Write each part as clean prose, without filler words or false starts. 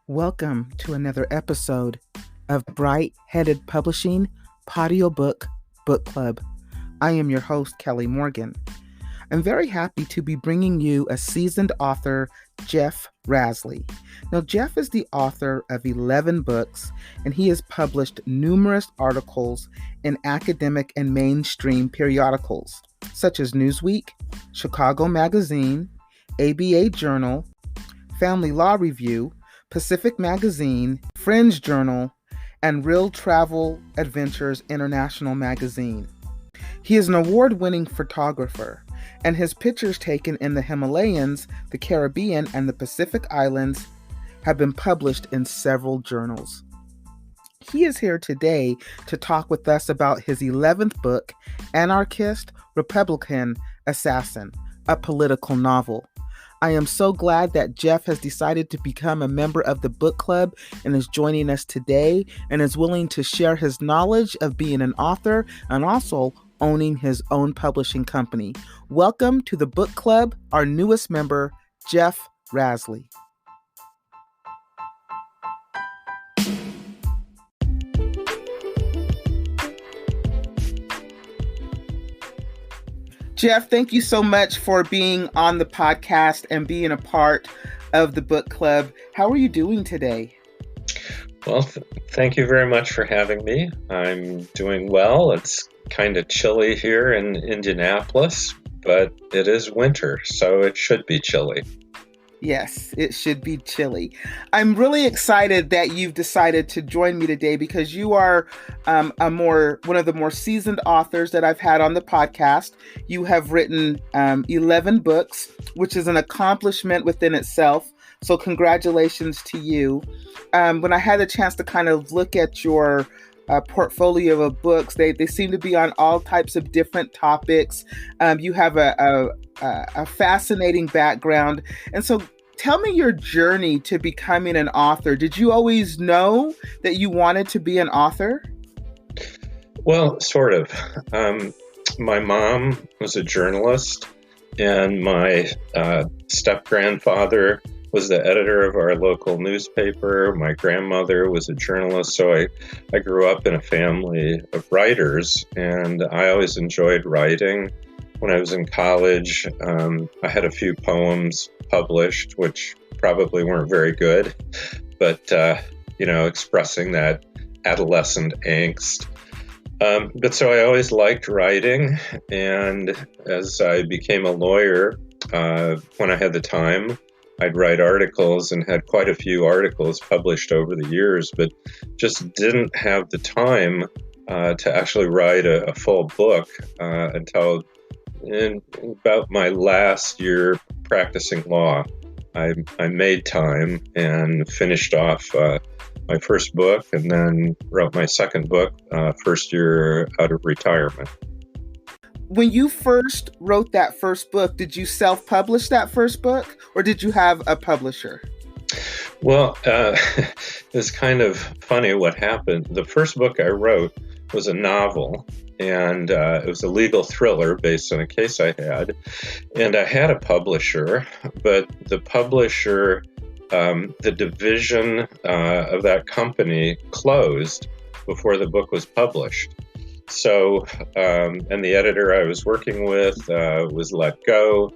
Welcome to another episode of Bright Headed Publishing Audiobook Book Club. I am your host, Kelly Morgan. I'm very happy to be bringing you a seasoned author, Jeff Rasley. Now, Jeff is the author of 11 books, and he has published numerous articles in academic and mainstream periodicals, such as Newsweek, Chicago Magazine, ABA Journal, Family Law Review, Pacific Magazine, Fringe Journal, and Real Travel Adventures International Magazine. He is an award-winning photographer, and his pictures taken in the Himalayas, the Caribbean, and the Pacific Islands have been published in several journals. He is here today to talk with us about his 11th book, Anarchist, Republican, Assassin, a political novel. I am so glad that Jeff has decided to become a member of the book club and is joining us today and is willing to share his knowledge of being an author and also owning his own publishing company. Welcome to the book club, our newest member, Jeff Rasley. Jeff, thank you so much for being on the podcast and being a part of the book club. How are you doing today? Well, thank you very much for having me. I'm doing well. It's kind of chilly here in Indianapolis, but it is winter, so it should be chilly. Yes, it should be chilly. I'm really excited that you've decided to join me today because you are one of the more seasoned authors that I've had on the podcast. You have written 11 books, which is an accomplishment within itself. So congratulations to you. When I had a chance to kind of look at your portfolio of books, they seem to be on all types of different topics. You have a fascinating background. And so tell me your journey to becoming an author. Did you always know that you wanted to be an author? Well, sort of. My mom was a journalist, and my step-grandfather was the editor of our local newspaper. My grandmother was a journalist, so I grew up in a family of writers, and I always enjoyed writing. When I was in college, I had a few poems published, which probably weren't very good, but, expressing that adolescent angst. But so I always liked writing, and as I became a lawyer, when I had the time, I'd write articles and had quite a few articles published over the years, but just didn't have the time to actually write a full book until in about my last year practicing law. I made time and finished off my first book and then wrote my second book first year out of retirement. When you first wrote that first book, did you self-publish that first book or did you have a publisher? Well, it's kind of funny what happened. The first book I wrote was a novel, and it was a legal thriller based on a case I had. And I had a publisher, but the publisher, the division of that company closed before the book was published. So, and the editor I was working with was let go.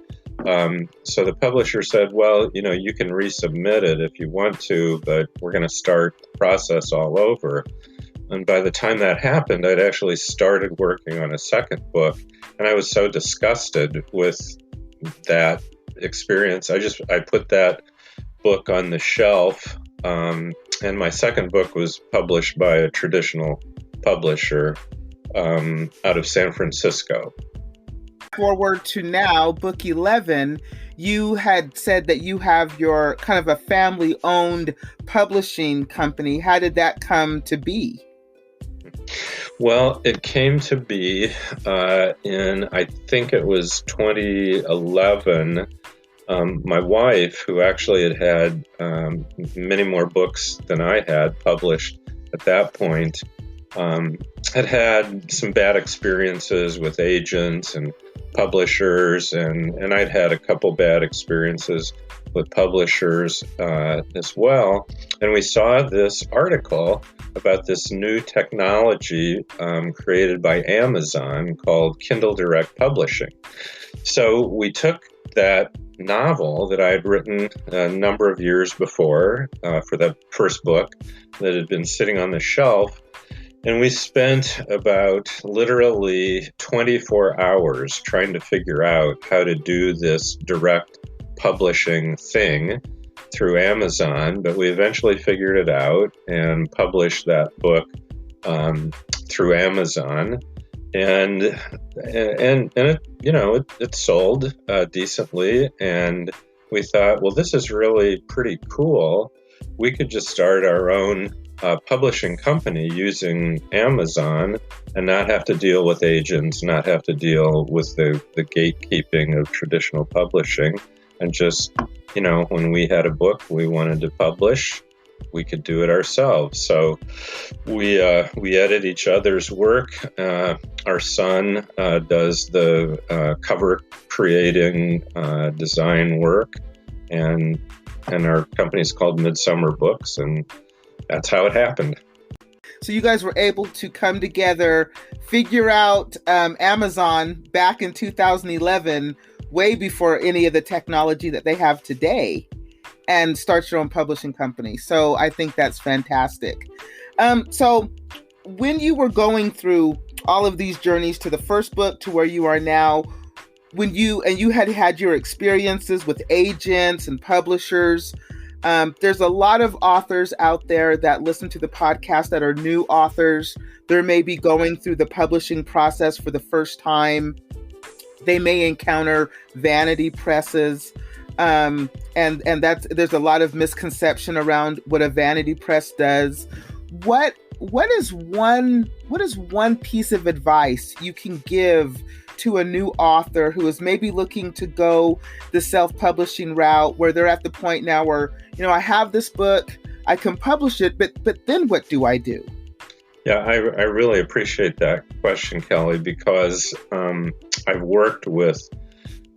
So the publisher said, well, you can resubmit it if you want to, but we're going to start the process all over. And by the time that happened, I'd actually started working on a second book, and I was so disgusted with that experience. I put that book on the shelf, and my second book was published by a traditional publisher out of San Francisco. Forward to now, book 11, you had said that you have your kind of a family-owned publishing company. How did that come to be? Well, it came to be in, I think it was 2011. My wife, who actually had many more books than I had published at that point, had some bad experiences with agents and publishers, and I'd had a couple bad experiences with publishers as well. And we saw this article about this new technology created by Amazon called Kindle Direct Publishing. So we took that novel that I had written a number of years before for the first book that had been sitting on the shelf, and we spent about literally 24 hours trying to figure out how to do this direct publishing thing through Amazon, but we eventually figured it out and published that book through Amazon. And it sold decently, and we thought, well, this is really pretty cool. We could just start our own publishing company using Amazon and not have to deal with agents, not have to deal with the gatekeeping of traditional publishing, and just, when we had a book we wanted to publish, we could do it ourselves. So we edit each other's work. Our son does the cover creating design work, and our company is called Midsummer Books, and that's how it happened. So you guys were able to come together, figure out Amazon back in 2011, way before any of the technology that they have today, and start your own publishing company. So I think that's fantastic. So when you were going through all of these journeys to the first book to where you are now, when you had your experiences with agents and publishers, there's a lot of authors out there that listen to the podcast that are new authors. They're maybe going through the publishing process for the first time. They may encounter vanity presses. And there's a lot of misconception around what a vanity press does. What is one piece of advice you can give to a new author who is maybe looking to go the self-publishing route, where they're at the point now where, I have this book, I can publish it, but then what do I do? Yeah, I really appreciate that question, Kelly, because I've worked with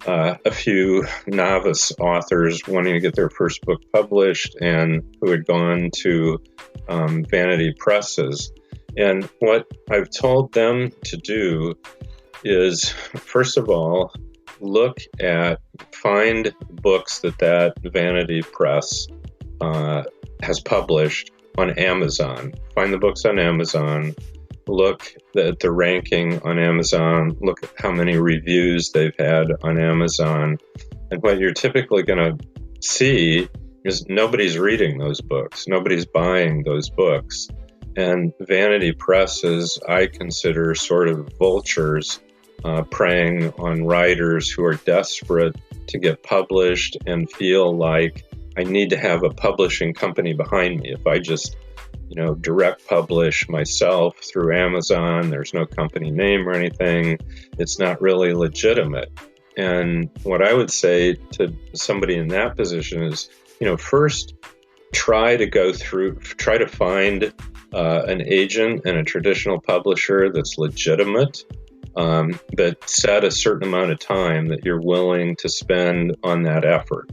a few novice authors wanting to get their first book published and who had gone to vanity presses. And what I've told them to do is, first of all, find books that vanity press has published on Amazon. Find the books on Amazon. Look at the ranking on Amazon. Look at how many reviews they've had on Amazon. And what you're typically going to see is nobody's reading those books. Nobody's buying those books. And vanity presses, I consider sort of vultures preying on writers who are desperate to get published and feel like, I need to have a publishing company behind me. If I just direct publish myself through Amazon, there's no company name or anything, it's not really legitimate. And what I would say to somebody in that position is, first try to find an agent and a traditional publisher that's legitimate, but set a certain amount of time that you're willing to spend on that effort.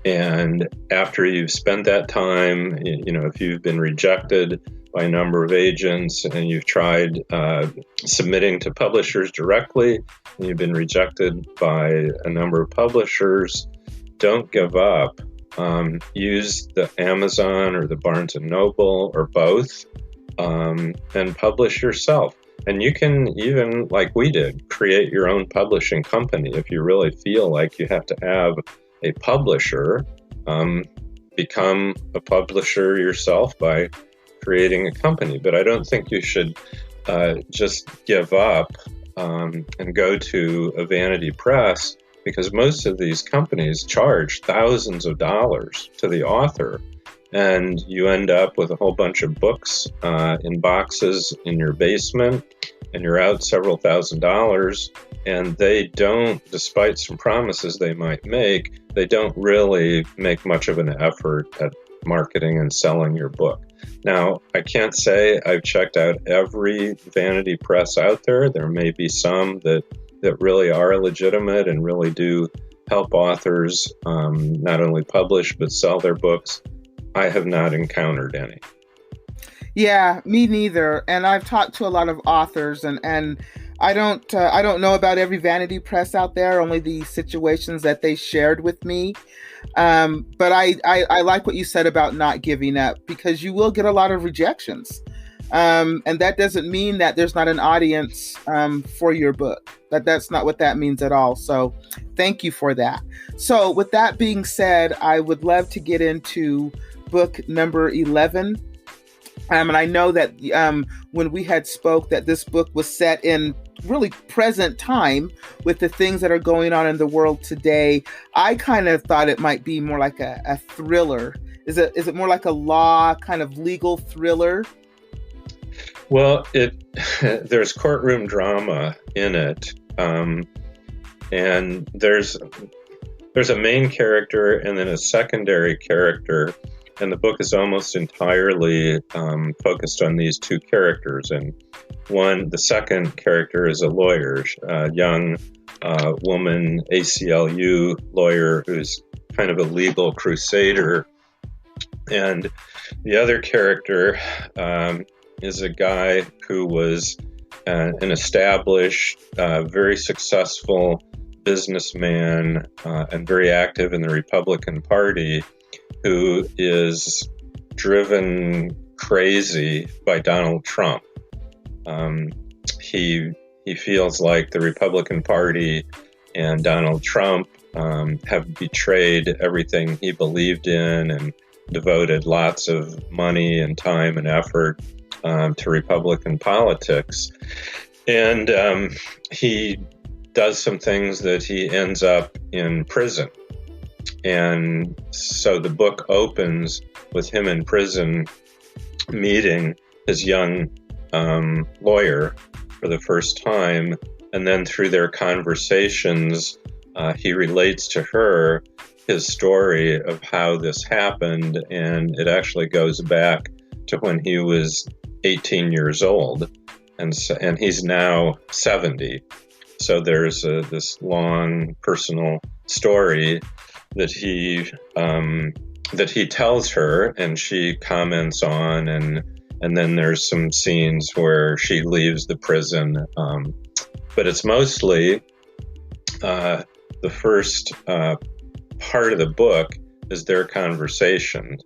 And after you've spent that time, if you've been rejected by a number of agents and you've tried submitting to publishers directly and you've been rejected by a number of publishers, don't give up. Use the Amazon or the Barnes & Noble or both and publish yourself. And you can even, like we did, create your own publishing company if you really feel like you have to have a publisher. Become a publisher yourself by creating a company. But I don't think you should just give up and go to a vanity press, because most of these companies charge thousands of dollars to the author. And you end up with a whole bunch of books in boxes in your basement, and you're out several $1,000s. And they don't, despite some promises they might make, they don't really make much of an effort at marketing and selling your book. Now, I can't say I've checked out every vanity press out there. There may be some that that really are legitimate and really do help authors not only publish but sell their books, I have not encountered any. Yeah, me neither. And I've talked to a lot of authors, and I don't know about every vanity press out there, only the situations that they shared with me. But I like what you said about not giving up, because you will get a lot of rejections. And that doesn't mean that there's not an audience for your book. That's not what that means at all. So thank you for that. So with that being said, I would love to get into book number 11. And I know that when we had spoke that this book was set in really present time with the things that are going on in the world today. I kind of thought it might be more like a thriller. Is it more like a law kind of legal thriller? Well, there's courtroom drama in it, and there's a main character and then a secondary character, and the book is almost entirely focused on these two characters. And the second character is a lawyer, a young woman, ACLU lawyer who's kind of a legal crusader, and the other character is a guy who was an established, very successful businessman and very active in the Republican Party, who is driven crazy by Donald Trump. He feels like the Republican Party and Donald Trump have betrayed everything he believed in and devoted lots of money and time and effort to Republican politics. And he does some things that he ends up in prison. And so the book opens with him in prison meeting his young lawyer for the first time. And then through their conversations, he relates to her his story of how this happened. And it actually goes back to when he was 18 years old. And he's now 70. So there's this long personal story that he tells her, and she comments on, and then there's some scenes where she leaves the prison. But it's mostly the first part of the book is their conversation,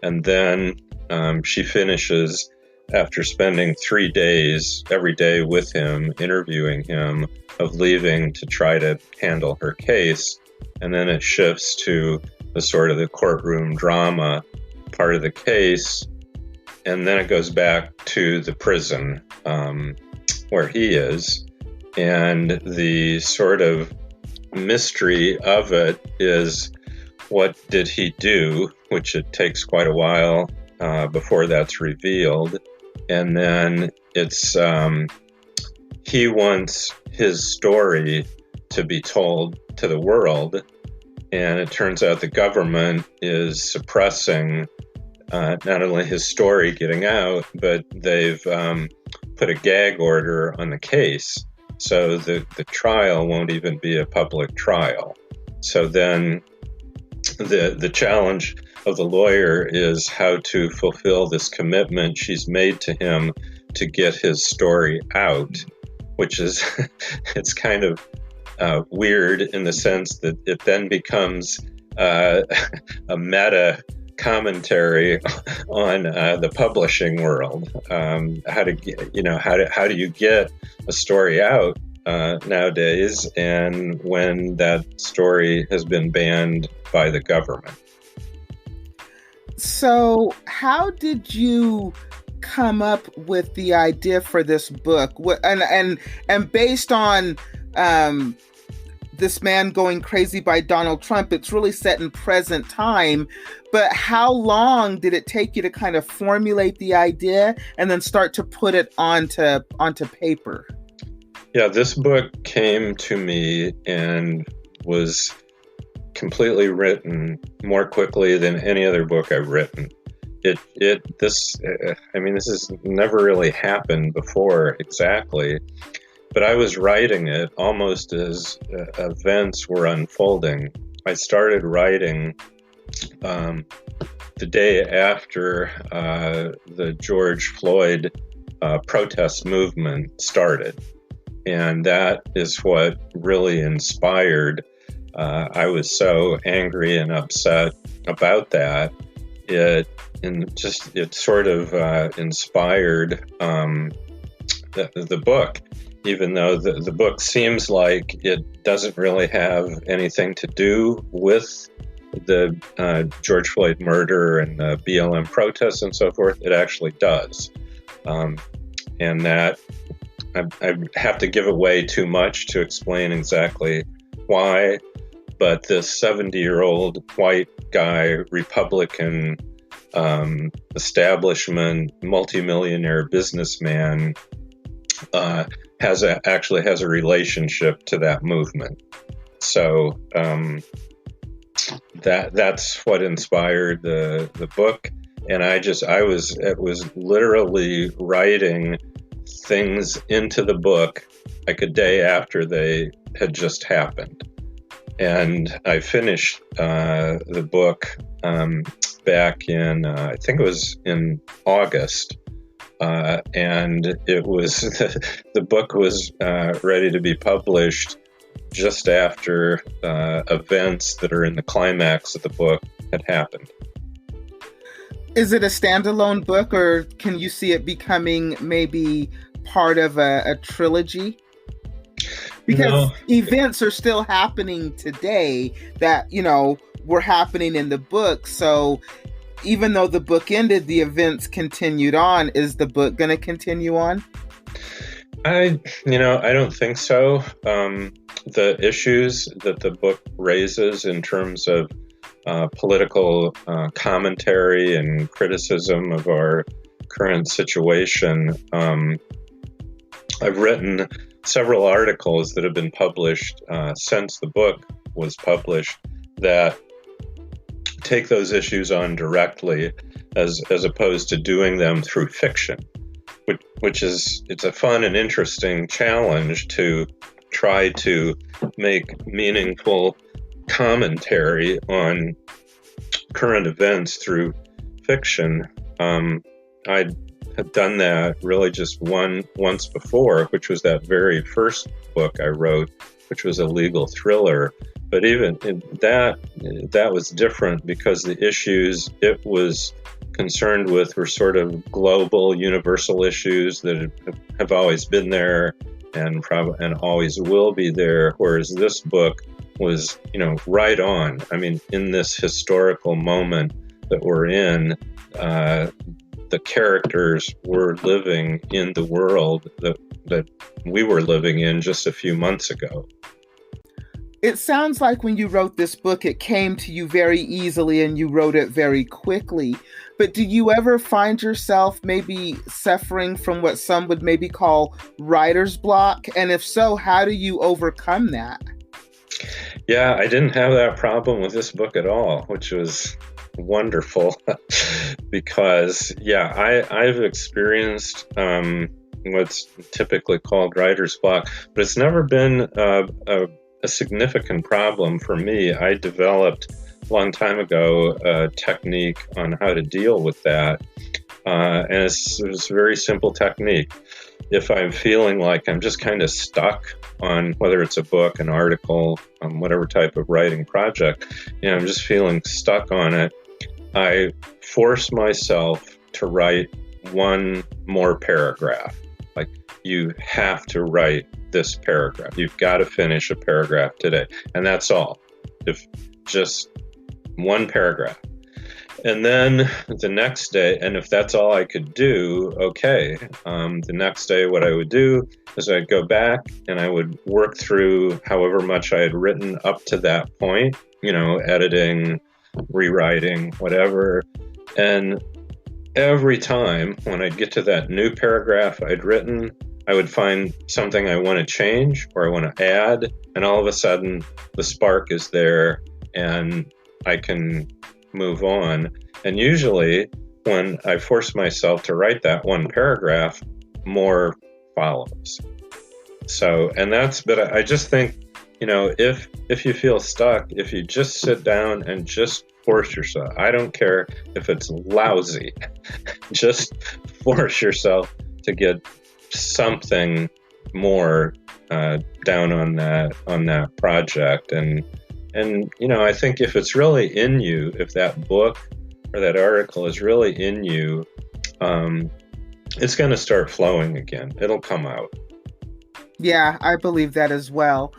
and then she finishes after spending 3 days every day with him, interviewing him, of leaving to try to handle her case. And then it shifts to the sort of the courtroom drama part of the case. And then it goes back to the prison where he is. And the sort of mystery of it is, what did he do? Which it takes quite a while before that's revealed. And then it's he wants his story to be told to the world, and it turns out the government is suppressing not only his story getting out, but they've put a gag order on the case, so the trial won't even be a public trial. So then the challenge of the lawyer is how to fulfill this commitment she's made to him to get his story out, which is it's kind of weird in the sense that it then becomes a meta commentary on the publishing world. How do you get a story out nowadays, and when that story has been banned by the government? So how did you come up with the idea for this book? And based on this man going crazy by Donald Trump, it's really set in present time. But how long did it take you to kind of formulate the idea and then start to put it onto paper? Yeah, this book came to me and was completely written more quickly than any other book I've written. This has never really happened before exactly. but I was writing it almost as events were unfolding. I started writing the day after the George Floyd protest movement started. And that is what really inspired. I was so angry and upset about that. It sort of inspired the book, even though the book seems like it doesn't really have anything to do with the George Floyd murder and the BLM protests and so forth. It actually does. And that I have to give away too much to explain exactly why, but this 70-year-old white guy, Republican, establishment, multimillionaire businessman, actually has a relationship to that movement. So that's what inspired the book. And it was literally writing things into the book like a day after they had just happened. And I finished the book back in, I think it was in August. And it was, the book was ready to be published just after events that are in the climax of the book had happened. Is it a standalone book, or can you see it becoming maybe part of a trilogy? Because events are still happening today that, were happening in the book. So even though the book ended, the events continued on. Is the book going to continue on? I don't think so. The issues that the book raises in terms of political commentary and criticism of our current situation, I've written several articles that have been published since the book was published that take those issues on directly, as opposed to doing them through fiction, which is, it's a fun and interesting challenge to try to make meaningful commentary on current events through fiction. I had done that really just once before, which was that very first book I wrote, which was a legal thriller. But even that was different because the issues it was concerned with were sort of global, universal issues that have always been there and always will be there. Whereas this book was, right on. I mean, in this historical moment that we're in, the characters were living in the world that we were living in just a few months ago. It sounds like when you wrote this book, it came to you very easily and you wrote it very quickly. But do you ever find yourself maybe suffering from what some would maybe call writer's block? And if so, how do you overcome that? Yeah, I didn't have that problem with this book at all, which was wonderful because, I've experienced what's typically called writer's block, but it's never been a significant problem for me. I developed a long time ago a technique on how to deal with that. And it's a very simple technique. If I'm feeling like I'm just kind of stuck on whether it's a book, an article, whatever type of writing project, I'm just feeling stuck on it, I force myself to write one more paragraph. Like, you have to write this paragraph. You've got to finish a paragraph today. And that's all. If just one paragraph. And then the next day, and if that's all I could do, okay. The next day, what I would do is I'd go back and I would work through however much I had written up to that point, editing, rewriting, whatever. And every time when I'd get to that new paragraph I'd written, I would find something I want to change or I want to add. And all of a sudden, the spark is there and I can move on. And usually when I force myself to write that one paragraph, more follows. But I just think, if you feel stuck, if you just sit down and just force yourself, I don't care if it's lousy, just force yourself to get something more down on that project. And I think if it's really in you, if that book or that article is really in you, it's going to start flowing again. It'll come out. Yeah, I believe that as well.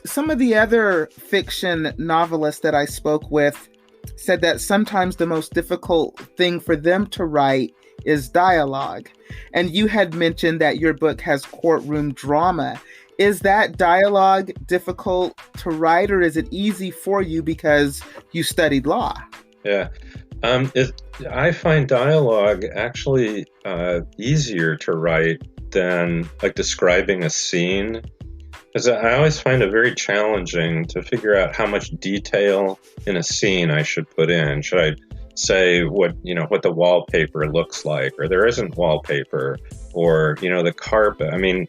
Some of the other fiction novelists that I spoke with said that sometimes the most difficult thing for them to write is dialogue. And you had mentioned that your book has courtroom drama. Is that dialogue difficult to write, or is it easy for you because you studied law? Yeah. I find dialogue actually easier to write than like describing a scene. Because I always find it very challenging to figure out how much detail in a scene I should put in. Should I say what the wallpaper looks like, or there isn't wallpaper, or the carpet? I mean,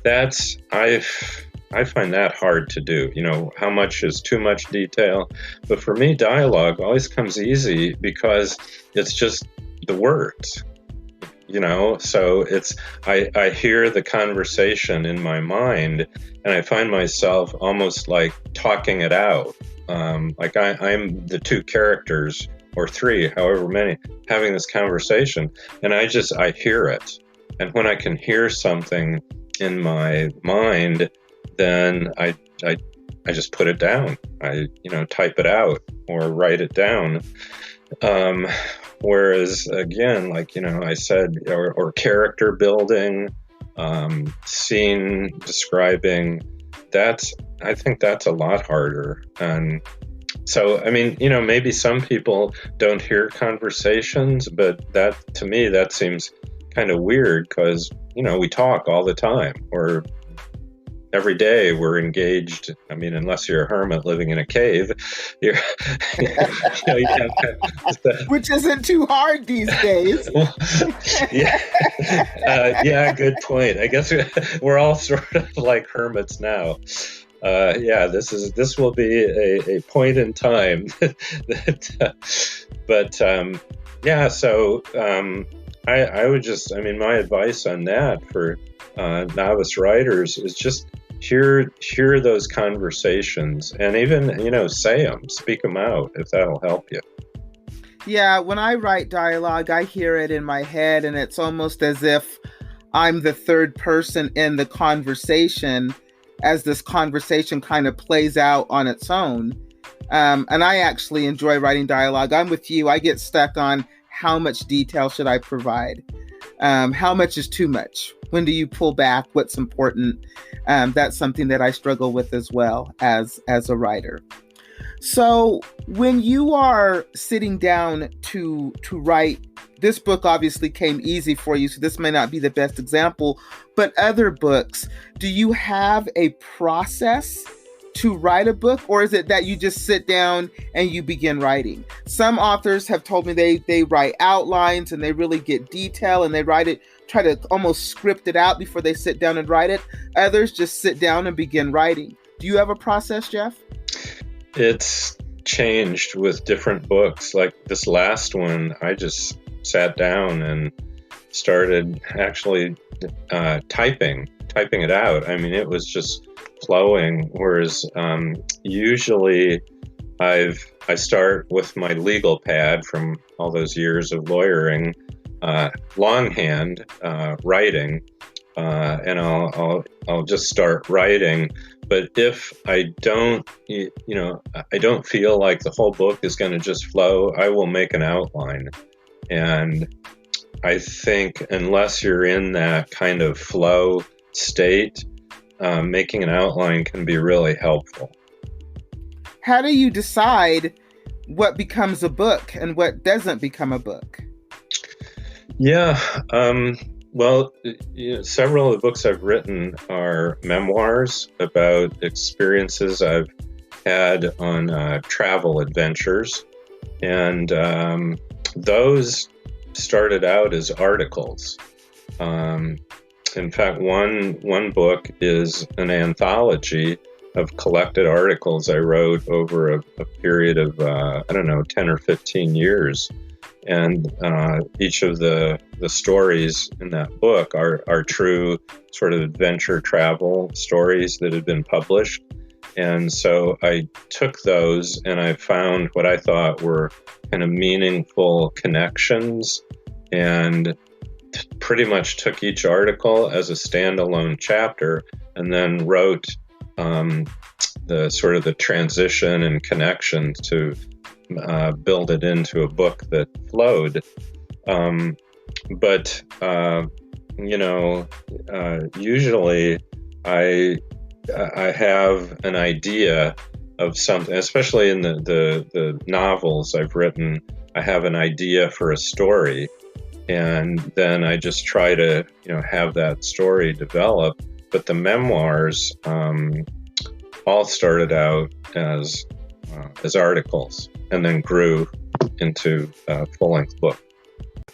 I find that hard to do. How much is too much detail? But for me, dialogue always comes easy because it's just the words. So I hear the conversation in my mind, and I find myself almost like talking it out. Like I'm the two characters, or three, however many, having this conversation, and I hear it. And when I can hear something in my mind, then I just put it down. I type it out or write it down. Whereas again, like, I said, or character building, scene describing, I think that's a lot harder. And so, I mean, maybe some people don't hear conversations, but to me, that seems kind of weird because, we talk all the time, or every day we're engaged. I mean, unless you're a hermit living in a cave, you have which isn't too hard these days. Yeah, good point. I guess we're all sort of like hermits now. This will be a point in time. I would just, my advice on that for novice writers is just hear those conversations, and even, say them, speak them out, if that'll help you. Yeah, when I write dialogue, I hear it in my head, and it's almost as if I'm the third person in the conversation as this conversation kind of plays out on its own. And I actually enjoy writing dialogue. I'm with you. I get stuck on how much detail should I provide? How much is too much? When do you pull back? What's important? That's something that I struggle with as well as a writer. So when you are sitting down to write, this book obviously came easy for you, so this may not be the best example, but other books, do you have a process to write a book, or is it that you just sit down and you begin writing? Some authors have told me they write outlines and they really get detail and they write it, try to almost script it out before they sit down and write it. Others just sit down and begin writing. Do you have a process, Jeff? It's changed with different books. Like this last one, I just sat down and started actually typing it out. I mean, it was just flowing. Whereas usually I start with my legal pad from all those years of lawyering, longhand writing, and I'll just start writing. But if I don't, I don't feel like the whole book is going to just flow, I will make an outline. And I think unless you're in that kind of flow state, making an outline can be really helpful. How do you decide what becomes a book and what doesn't become a book? Yeah, well, several of the books I've written are memoirs about experiences I've had on travel adventures. And those started out as articles. In fact, one book is an anthology of collected articles I wrote over a period of 10 or 15 years. And each of the stories in that book are true sort of adventure travel stories that had been published. And so I took those and I found what I thought were kind of meaningful connections, and pretty much took each article as a standalone chapter and then wrote the sort of the transition and connections to build it into a book that flowed. But usually I have an idea of something, especially in the novels I've written. I have an idea for a story, and then I just try to have that story develop. But the memoirs all started out as articles and then grew into a full-length book.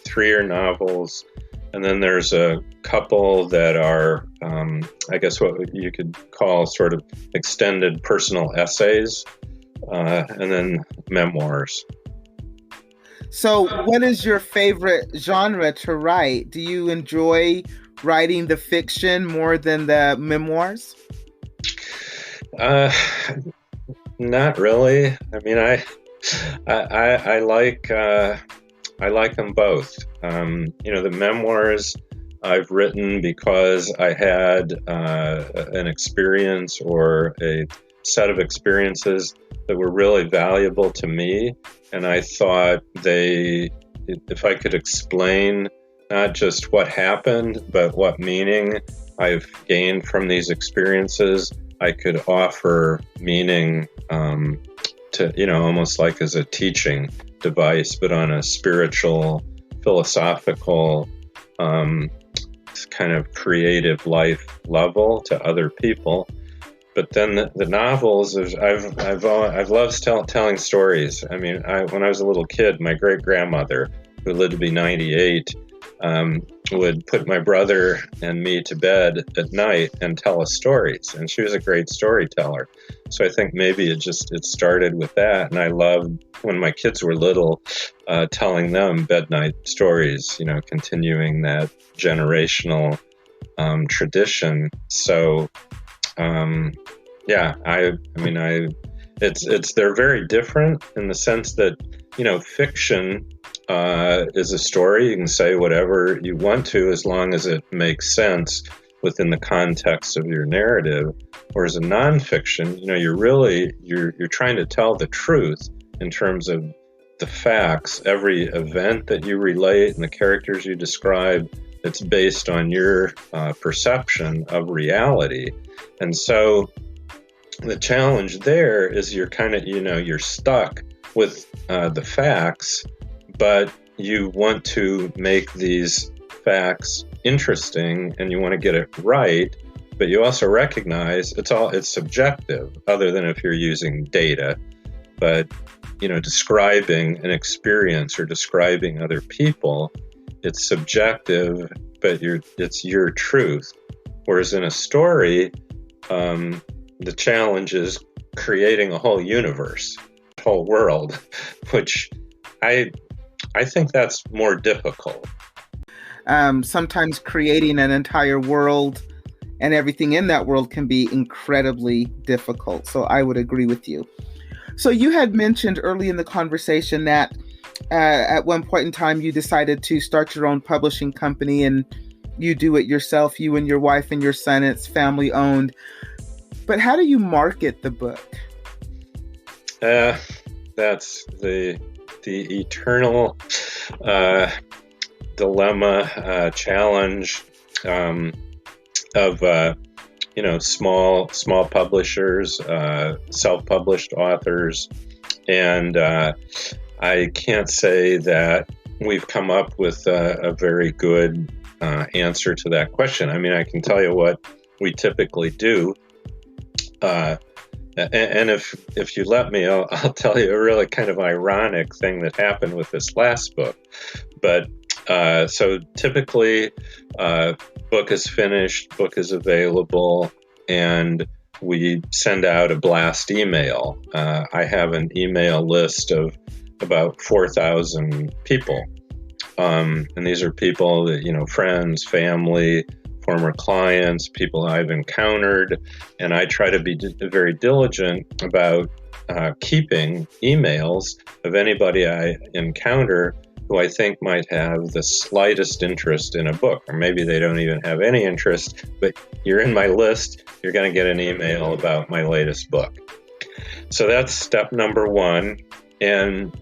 3 novels, and then there's a couple that are, I guess what you could call sort of extended personal essays, and then memoirs. So what is your favorite genre to write? Do you enjoy writing the fiction more than the memoirs? Not really. I mean, I like them both. The memoirs I've written because I had an experience or a set of experiences that were really valuable to me, and I thought if I could explain not just what happened, but what meaning I've gained from these experiences, I could offer meaning to, almost like as a teaching device, but on a spiritual, philosophical, kind of creative life level to other people. But then the novels, I've loved telling stories. I mean, when I was a little kid, my great grandmother, who lived to be 98, would put my brother and me to bed at night and tell us stories, and she was a great storyteller. So I think maybe it started with that, and I loved when my kids were little, telling them bednight stories, continuing that generational tradition. So they're very different in the sense that fiction is a story. You can say whatever you want to as long as it makes sense within the context of your narrative. Whereas in nonfiction, you're trying to tell the truth in terms of the facts. Every event that you relate and the characters you describe, it's based on your perception of reality. And so the challenge there is you're kind of, you're stuck with the facts, but you want to make these facts interesting and you want to get it right, but you also recognize it's subjective, other than if you're using data. But describing an experience or describing other people, it's subjective, but it's your truth. Whereas in a story, the challenge is creating a whole universe, a whole world, which I think that's more difficult. Sometimes creating an entire world and everything in that world can be incredibly difficult. So I would agree with you. So you had mentioned early in the conversation that at one point in time you decided to start your own publishing company, and you do it yourself, you and your wife and your son. It's family owned. But how do you market the book? That's the eternal dilemma, challenge of small publishers, self-published authors, and I can't say that we've come up with a very good answer to that question. I mean, I can tell you what we typically do. And if you let me, I'll tell you a really kind of ironic thing that happened with this last book. But so typically, book is finished, book is available, and we send out a blast email. I have an email list of about 4,000 people. And these are people that, friends, family, former clients, people I've encountered. And I try to be very diligent about keeping emails of anybody I encounter who I think might have the slightest interest in a book, or maybe they don't even have any interest, but you're in my list, you're going to get an email about my latest book. So that's step number one. And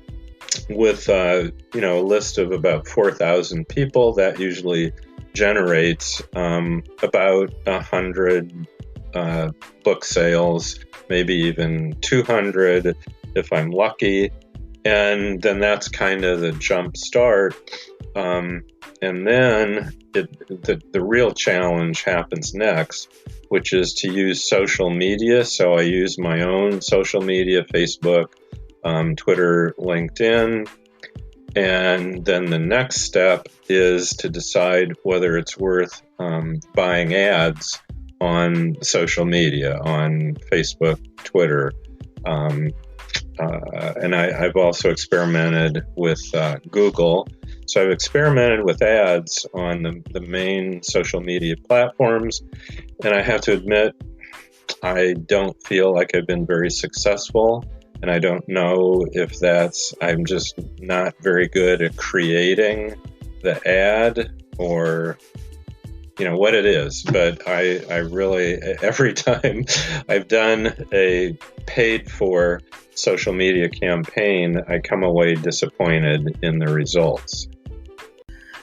with a list of about 4,000 people, that usually generates about 100 book sales, maybe even 200 if I'm lucky. And then that's kind of the jump start. And then the real challenge happens next, which is to use social media. So I use my own social media, Facebook, Twitter, LinkedIn. And then the next step is to decide whether it's worth buying ads on social media, on Facebook, Twitter. And I've also experimented with Google. So I've experimented with ads on the main social media platforms. And I have to admit, I don't feel like I've been very successful. And I don't know if I'm just not very good at creating the ad or what it is, but I really, every time I've done a paid for social media campaign, I come away disappointed in the results.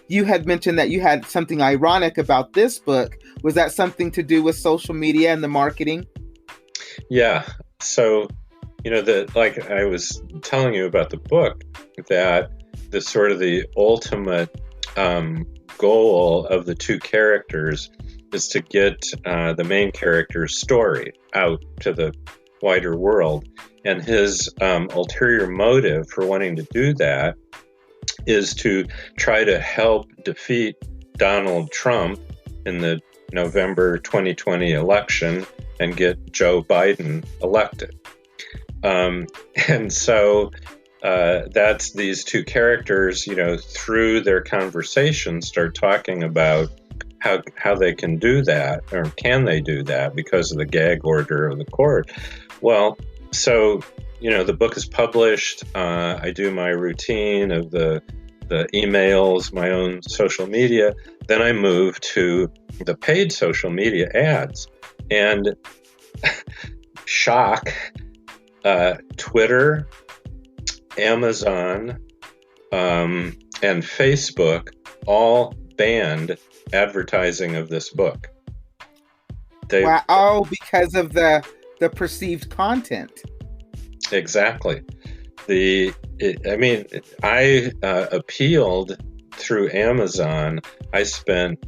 You had mentioned that you had something ironic about this book. Was that something to do with social media and the marketing? Yeah. So, like I was telling you about the book, that the sort of the ultimate goal of the two characters is to get the main character's story out to the wider world. And his ulterior motive for wanting to do that is to try to help defeat Donald Trump in the November 2020 election and get Joe Biden elected. And so that's these two characters, through their conversation start talking about how they can do that, or can they do that because of the gag order of the court. Well, so, the book is published. I do my routine of the emails, my own social media. Then I move to the paid social media ads. And shock, Twitter, Amazon, and Facebook all banned advertising of this book. Wow! Oh, because of the perceived content. Exactly. I appealed through Amazon. I spent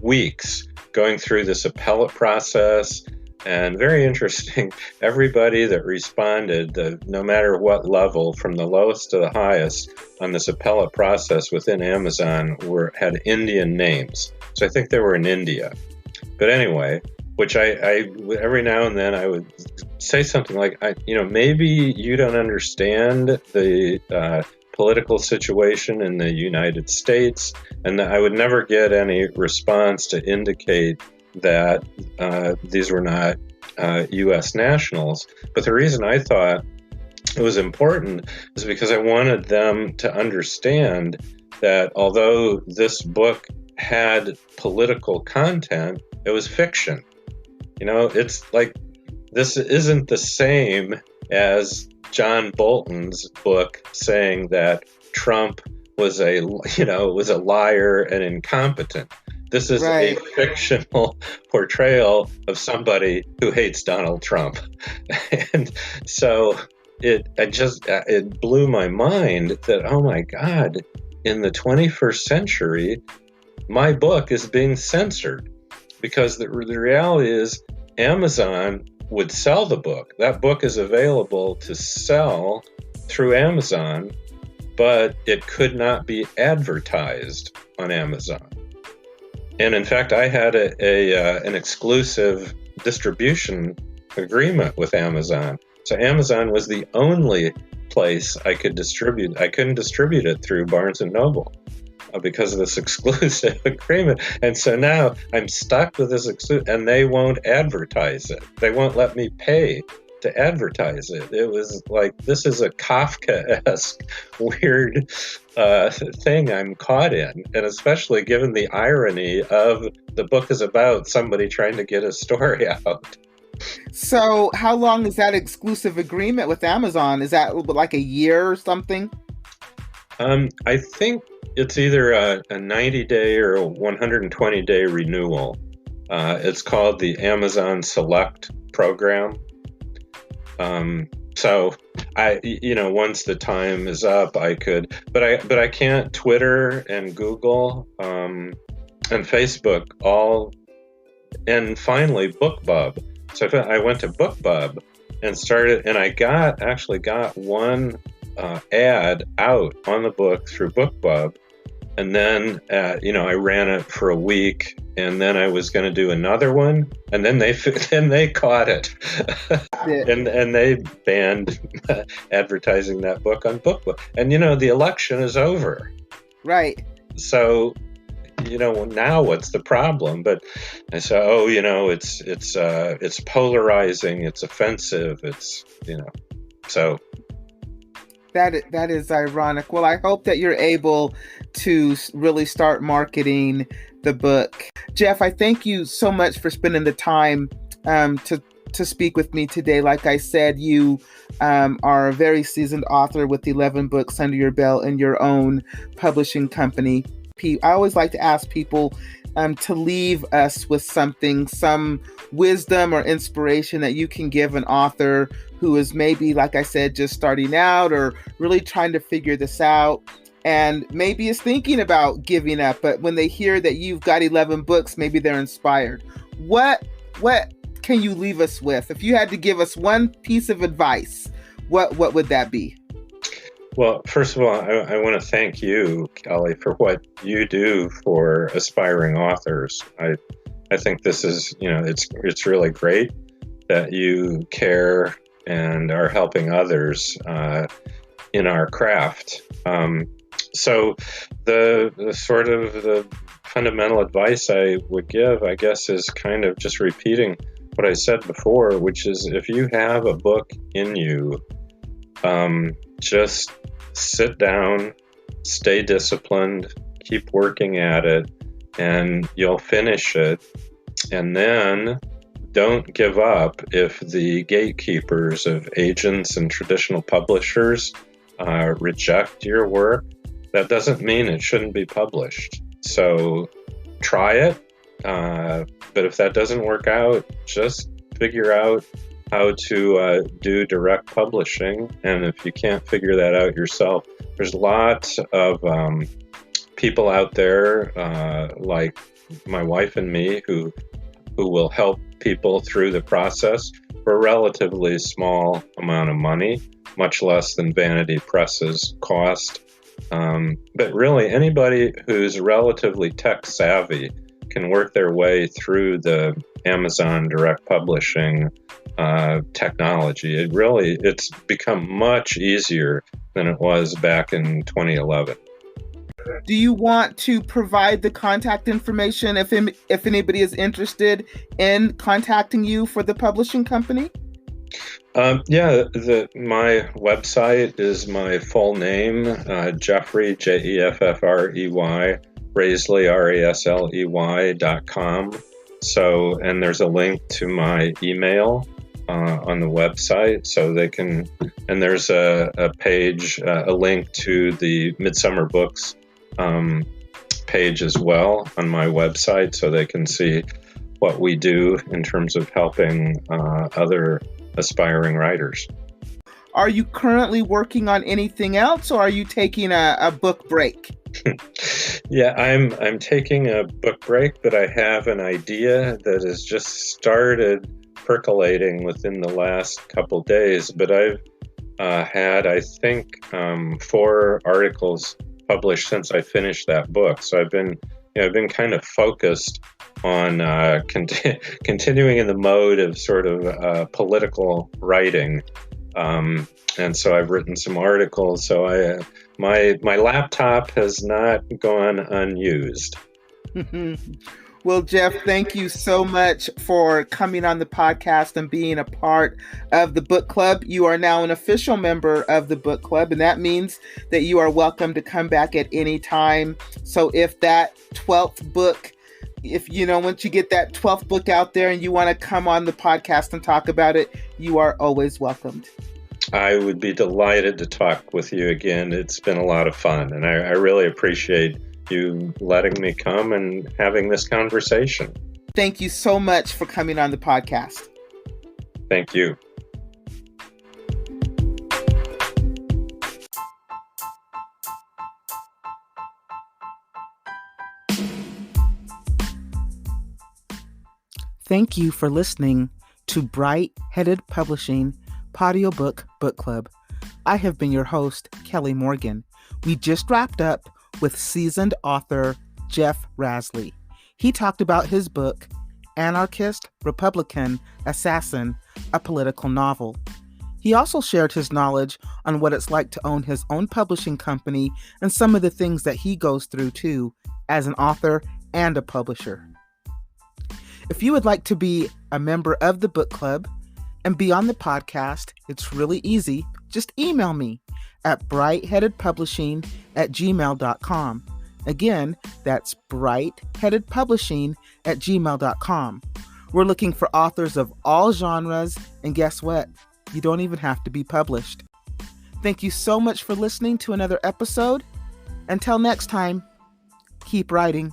weeks going through this appellate process. And very interesting, everybody that responded, no matter what level, from the lowest to the highest on this appellate process within Amazon, had Indian names. So I think they were in India. But anyway, which I every now and then I would say something like, maybe you don't understand the political situation in the United States. And I would never get any response to indicate that these were not U.S. nationals. But the reason I thought it was important is because I wanted them to understand that although this book had political content, it was fiction. It's like, this isn't the same as John Bolton's book saying that Trump was a liar and incompetent. This is right. A fictional portrayal of somebody who hates Donald Trump. And so it blew my mind that, oh my God, in the 21st century, my book is being censored, because the reality is Amazon would sell the book. That book is available to sell through Amazon, but it could not be advertised on Amazon. And in fact, I had an exclusive distribution agreement with Amazon. So Amazon was the only place I could distribute. I couldn't distribute it through Barnes and Noble because of this exclusive agreement. And so now I'm stuck with this exclusive, and they won't advertise it. They won't let me pay to advertise it. It was like, this is a Kafka-esque weird thing I'm caught in, and especially given the irony of the book is about somebody trying to get a story out. So how long is that exclusive agreement with Amazon? Is that like a year or something? I think it's either a 90-day or a 120-day renewal. It's called the Amazon Select program. So once the time is up, I could, but I can't Twitter and Google, and Facebook and finally BookBub. So I went to BookBub and I actually got one ad out on the book through BookBub. And then, I ran it for a week, and then I was going to do another one, and then they caught it, and they banned advertising that book on BookBub. And the election is over, right? So, now what's the problem? But I said, it's polarizing, it's offensive, so. That is ironic. Well, I hope that you're able to really start marketing the book. Jeff, I thank you so much for spending the time to speak with me today. Like I said, you are a very seasoned author with 11 books under your belt in your own publishing company. I always like to ask people to leave us with something, some wisdom or inspiration that you can give an author who is maybe, like I said, just starting out or really trying to figure this out and maybe is thinking about giving up. But when they hear that you've got 11 books, maybe they're inspired. What can you leave us with? If you had to give us one piece of advice, what would that be? Well, first of all, I want to thank you, Kelly, for what you do for aspiring authors. I think this is, it's really great that you care and are helping others in our craft. So the sort of the fundamental advice I would give, I guess, is kind of just repeating what I said before, which is if you have a book in you, just sit down, stay disciplined, keep working at it, and you'll finish it. And then don't give up if the gatekeepers of agents and traditional publishers reject your work. That doesn't mean it shouldn't be published. So try it. But if that doesn't work out, just figure out how to do direct publishing. And if you can't figure that out yourself, there's lots of people out there like my wife and me who will help people through the process for a relatively small amount of money, much less than Vanity Press's cost. But really, anybody who's relatively tech savvy can work their way through the Amazon direct publishing technology. It's become much easier than it was back in 2011. Do you want to provide the contact information if anybody is interested in contacting you for the publishing company? My website is my full name, Jeffrey, Jeffrey, Rasley, Rasley.com. So, and there's a link to my email on the website, so they can, and there's a page, a link to the Midsummer Books page as well on my website, so they can see what we do in terms of helping other aspiring writers. Are you currently working on anything else, or are you taking a book break? Yeah, I'm taking a book break, but I have an idea that has just started percolating within the last couple days. But I've had, I think, 4 articles published since I finished that book. So I've been I've been kind of focused on continuing in the mode of sort of political writing. And so I've written some articles. So my laptop has not gone unused. Well, Jeff, thank you so much for coming on the podcast and being a part of the book club. You are now an official member of the book club, and that means that you are welcome to come back at any time. So if that 12th book, once you get that 12th book out there and you want to come on the podcast and talk about it, you are always welcomed. I would be delighted to talk with you again. It's been a lot of fun, and I really appreciate you letting me come and having this conversation. Thank you so much for coming on the podcast. Thank you. Thank you for listening to Bright Headed Publishing Audiobook Book Club. I have been your host, Kelly Morgan. We just wrapped up with seasoned author Jeff Rasley. He talked about his book, Anarchist, Republican, Assassin, a Political Novel. He also shared his knowledge on what it's like to own his own publishing company and some of the things that he goes through too as an author and a publisher. If you would like to be a member of the book club and be on the podcast, it's really easy. Just email me at brightheadedpublishing@gmail.com. Again, that's brightheadedpublishing@gmail.com. We're looking for authors of all genres, and guess what? You don't even have to be published. Thank you so much for listening to another episode. Until next time, keep writing.